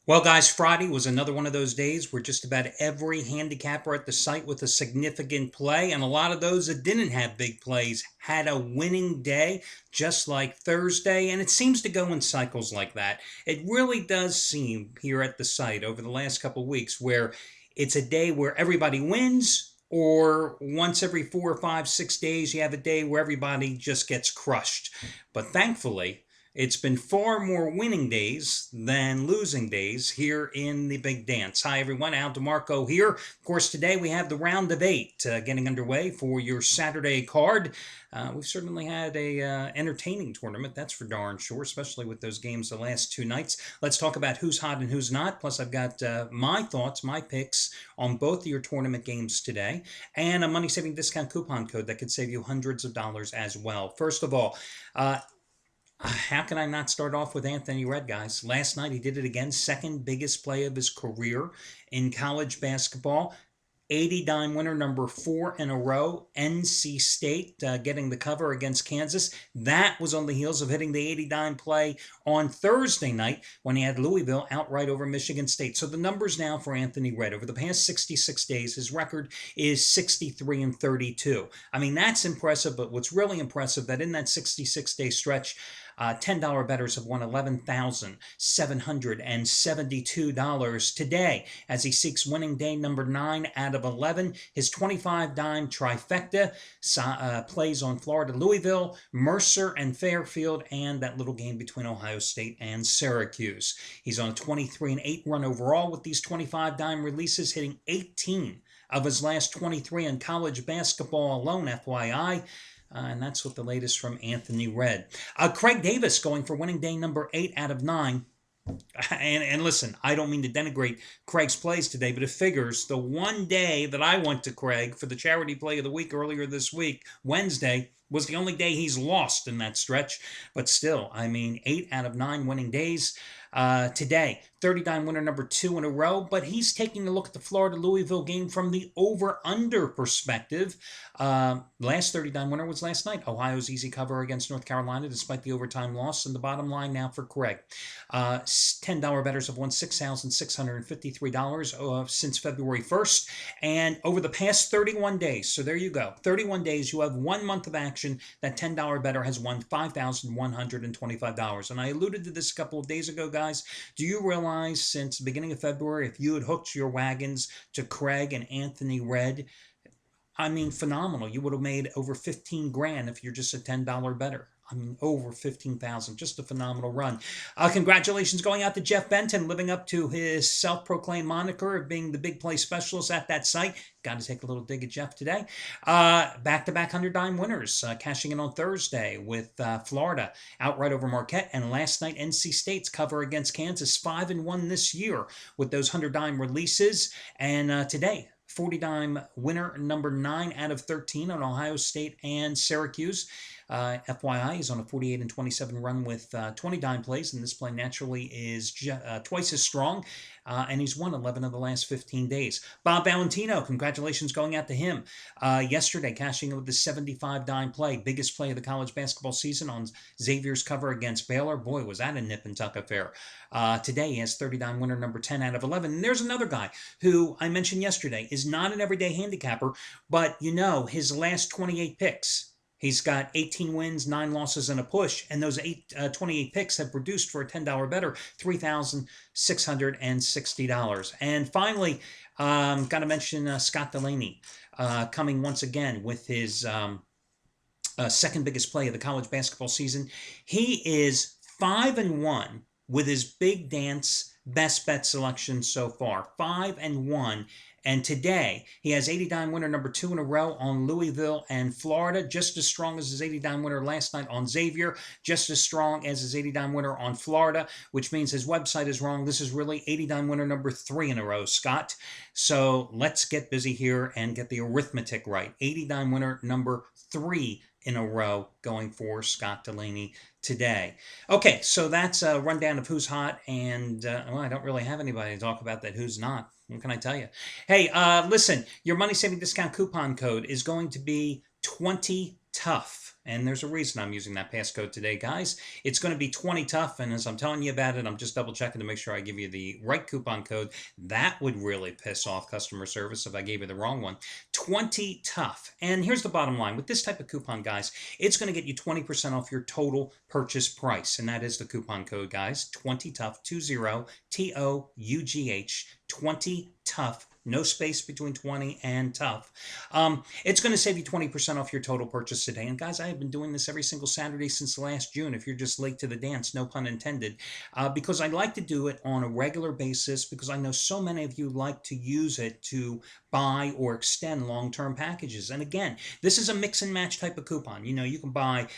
Well, guys, Friday was another one of those days where just about every handicapper at the site with a significant play, and a lot of those that didn't have big plays, had a winning day, just like Thursday. And it seems to go in cycles like that. It really does seem here at the site over the last couple of weeks where it's a day where everybody wins. Or once every 4 or 5, 6 days, you have a day where everybody just gets crushed. But thankfully, it's been far more winning days than losing days here in the Big Dance. Hi, everyone. Al DeMarco here. Of course, today we have the round of eight getting underway for your Saturday card. We've certainly had a entertaining tournament, that's for darn sure, especially with those games the last two nights. Let's talk about who's hot and who's not. Plus, I've got my thoughts, my picks on both of your tournament games today, and a money-saving discount coupon code that could save you hundreds of dollars as well. First of all, how can I not start off with Anthony Red, guys? Last night he did it again, second biggest play of his career in college basketball. 80 dime winner, number four in a row. NC State getting the cover against Kansas. That was on the heels of hitting the 80 dime play on Thursday night when he had Louisville outright over Michigan State. So the numbers now for Anthony Red over the past 66 days, his record is 63-32. I mean, that's impressive, but what's really impressive that in that 66-day stretch, $10 bettors have won $11,772 today as he seeks winning day number 9 out of 11. His 25 dime trifecta plays on Florida, Louisville, Mercer, and Fairfield, and that little game between Ohio State and Syracuse. He's on a 23-8 run overall with these 25 dime releases, hitting 18 of his last 23 in college basketball alone, FYI. And that's what the latest from Anthony Red. Craig Davis going for winning day number 8 out of 9. And listen, I don't mean to denigrate Craig's plays today, but it figures the one day that I went to Craig for the charity play of the week earlier this week, Wednesday, was the only day he's lost in that stretch. But still, I mean, 8 out of 9 winning days. Today, 30 dime winner number 2 in a row, but he's taking a look at the Florida Louisville game from the over-under perspective. Last 30 dime winner was last night. Ohio's easy cover against North Carolina despite the overtime loss. And the bottom line now for Craig. $10 bettors have won $6,653 since February 1st. And over the past 31 days, so there you go, 31 days, you have 1 month of action. That $10 better has won $5,125. And I alluded to this a couple of days ago, guys. Do you realize since the beginning of February, if you had hooked your wagons to Craig and Anthony Red, I mean, phenomenal. You would have made over 15 grand if you're just a $10 better. I mean, over 15,000. Just a phenomenal run. Congratulations going out to Jeff Benton, living up to his self-proclaimed moniker of being the big play specialist at that site. Got to take a little dig at Jeff today. Back-to-back 100-dime winners, cashing in on Thursday with Florida outright over Marquette. And last night, NC State's cover against Kansas, 5-1 this year with those 100-dime releases. And today, 40-dime winner number 9 out of 13 on Ohio State and Syracuse. FYI, he's on a 48-27 run with 20 dime plays, and this play naturally is twice as strong, and he's won 11 of the last 15 days. Bob Valentino, congratulations going out to him. Yesterday, cashing in with the 75 dime play, biggest play of the college basketball season on Xavier's cover against Baylor. Boy, was that a nip and tuck affair. Today, he has 30 dime winner number 10 out of 11. And there's another guy who I mentioned yesterday is not an everyday handicapper, but you know, his last 28 picks. He's got 18 wins, 9 losses, and a push. And those 28 picks have produced for a $10 better, $3,660. And finally, got to mention Scott Delaney coming once again with his second biggest play of the college basketball season. He is 5-1 with his big dance best bet selection so far. 5-1. And today, he has 80 dime winner number 2 in a row on Louisville and Florida, just as strong as his 80 dime winner last night on Xavier, just as strong as his 80 dime winner on Florida, which means his website is wrong. This is really 80 dime winner number 3 in a row, Scott. So let's get busy here and get the arithmetic right. 80 dime winner number 3 in a row going for Scott Delaney today. Okay, so that's a rundown of who's hot, and well, I don't really have anybody to talk about that who's not. What can I tell you? Hey, listen, your money-saving discount coupon code is going to be 20 tough. And there's a reason I'm using that passcode today, guys. It's going to be 20 tough. And as I'm telling you about it, I'm just double checking to make sure I give you the right coupon code. That would really piss off customer service if I gave you the wrong one. 20 tough. And here's the bottom line. With this type of coupon, guys, it's going to get you 20% off your total purchase price. And that is the coupon code, guys. 20 tough, 20 TOUGH, 20 tough. No space between 20 and tough. It's going to save you 20% off your total purchase today. And guys, I have been doing this every single Saturday since last June. If you're just late to the dance, no pun intended, because I like to do it on a regular basis because I know so many of you like to use it to buy or extend long-term packages. And again, this is a mix and match type of coupon. You know, you can buy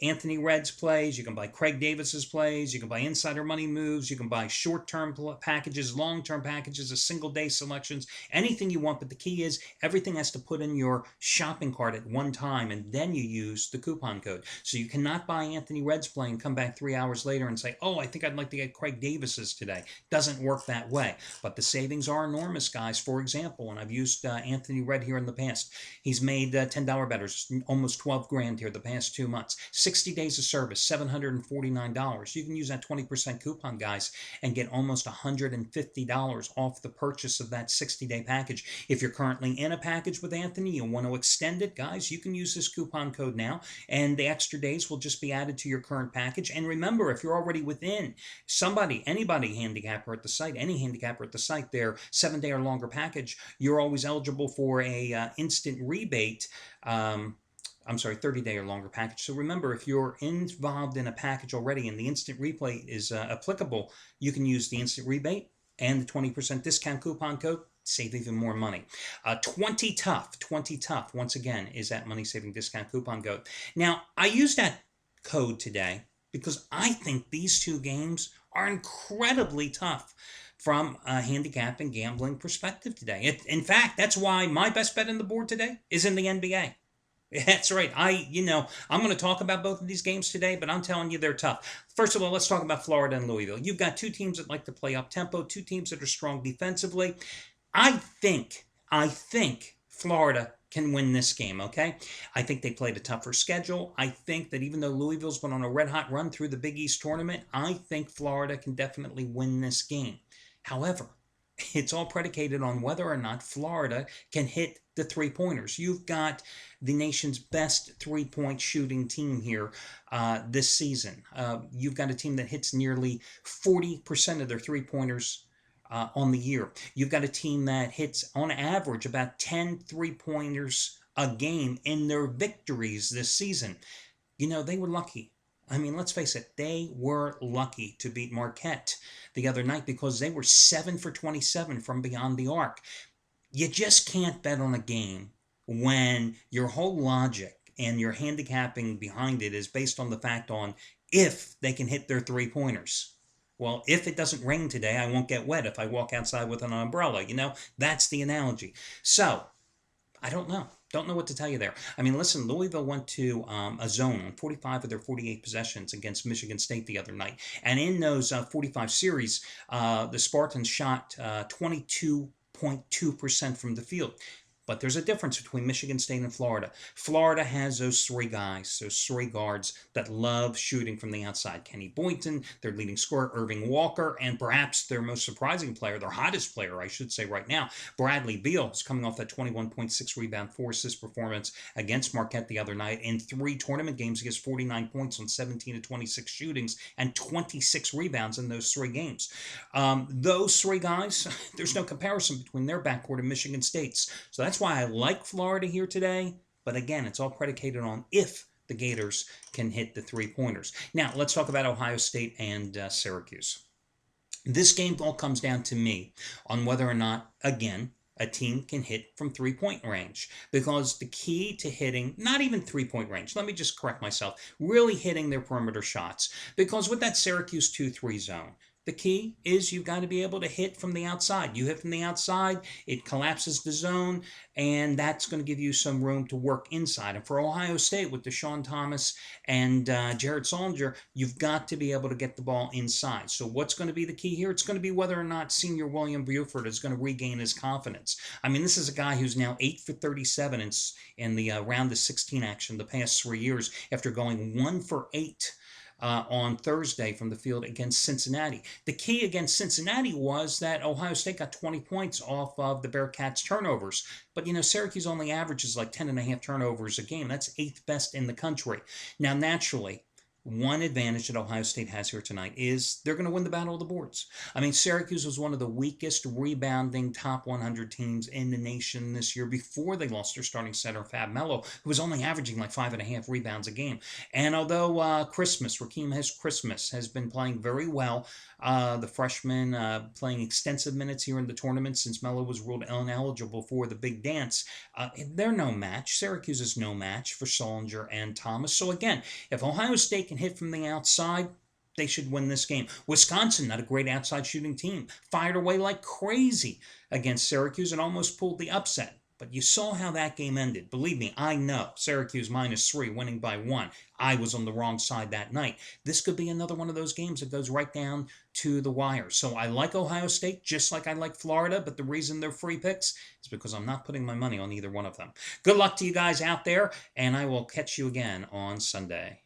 Anthony Redd's plays, you can buy Craig Davis's plays, you can buy insider money moves, you can buy short-term packages, long-term packages, a single-day selection, anything you want, but the key is everything has to put in your shopping cart at one time, and then you use the coupon code. So you cannot buy Anthony Redd's play and come back 3 hours later and say, oh, I think I'd like to get Craig Davis's today. Doesn't work that way, but the savings are enormous, guys. For example, and I've used Anthony Redd here in the past. He's made $10 bettors, almost 12 grand here the past 2 months. 60 days of service, $749. You can use that 20% coupon, guys, and get almost $150 off the purchase of that 60-day package. If you're currently in a package with Anthony, you want to extend it, guys, you can use this coupon code now, and the extra days will just be added to your current package. And remember, if you're already within anybody handicapper at the site, any handicapper at the site, their 7-day or longer package, you're always eligible for a instant rebate. 30-day or longer package. So remember, if you're involved in a package already and the instant replay is applicable, you can use the instant rebate and the 20% discount coupon code, save even more money. 20 tough, once again, is that money saving discount coupon code. Now, I use that code today because I think these two games are incredibly tough from a handicap and gambling perspective today. In fact, that's why my best bet on the board today is in the NBA. That's right. I'm going to talk about both of these games today, but I'm telling you they're tough. First of all, let's talk about Florida and Louisville. You've got two teams that like to play up-tempo, two teams that are strong defensively. I think Florida can win this game, okay? I think they played a tougher schedule. I think that even though Louisville's been on a red-hot run through the Big East tournament, I think Florida can definitely win this game. However, it's all predicated on whether or not Florida can hit the three-pointers. You've got the nation's best three-point shooting team here this season. You've got a team that hits nearly 40% of their three-pointers on the year. You've got a team that hits, on average, about 10 three-pointers a game in their victories this season. You know, they were lucky. I mean, let's face it, they were lucky to beat Marquette the other night because they were 7 for 27 from beyond the arc. You just can't bet on a game when your whole logic and your handicapping behind it is based on the fact on if they can hit their three-pointers. Well, if it doesn't rain today, I won't get wet if I walk outside with an umbrella. You know, that's the analogy. So, I don't know. Don't know what to tell you there. I mean, listen, Louisville went to a zone on 45 of their 48 possessions against Michigan State the other night. And in those 45 series, the Spartans shot 22.2% from the field. But there's a difference between Michigan State and Florida. Florida has those three guys, those three guards that love shooting from the outside. Kenny Boynton, their leading scorer, Irving Walker, and perhaps their most surprising player, their hottest player, I should say right now, Bradley Beal, is coming off that 21.6 rebound, 4 assist performance against Marquette the other night in 3 tournament games. He has 49 points on 17 of 26 shootings and 26 rebounds in those 3 games. Those 3 guys, there's no comparison between their backcourt and Michigan State's. So that's why I like Florida here today. But again, it's all predicated on if the Gators can hit the three-pointers. Now, let's talk about Ohio State and Syracuse. This game all comes down to me on whether or not, again, a team can hit from three-point range. Because the key to hitting, not even three-point range, let me just correct myself, really hitting their perimeter shots. Because with that Syracuse 2-3 zone, The key is you've got to be able to hit from the outside. You hit from the outside, it collapses the zone, and that's going to give you some room to work inside. And for Ohio State with Deshaun Thomas and Jared Solinger, you've got to be able to get the ball inside. So what's going to be the key here? It's going to be whether or not senior William Buford is going to regain his confidence. I mean, this is a guy who's now 8 for 37 in the round of 16 action the past 3 years after going 1 for 8 on Thursday from the field against Cincinnati. The key against Cincinnati was that Ohio State got 20 points off of the Bearcats' turnovers. But, Syracuse only averages like 10.5 turnovers a game. That's 8th best in the country. Now, naturally, one advantage that Ohio State has here tonight is they're going to win the battle of the boards. I mean, Syracuse was one of the weakest rebounding top 100 teams in the nation this year before they lost their starting center, Fab Melo, who was only averaging like 5.5 rebounds a game. And although Rakeem Christmas has been playing very well, the freshman playing extensive minutes here in the tournament since Melo was ruled ineligible for the big dance, they're no match. Syracuse is no match for Solinger and Thomas. So again, if Ohio State can hit from the outside, they should win this game. Wisconsin, not a great outside shooting team, fired away like crazy against Syracuse and almost pulled the upset. But you saw how that game ended. Believe me, I know. Syracuse -3, winning by 1. I was on the wrong side that night. This could be another one of those games that goes right down to the wire. So I like Ohio State just like I like Florida, but the reason they're free picks is because I'm not putting my money on either one of them. Good luck to you guys out there, and I will catch you again on Sunday.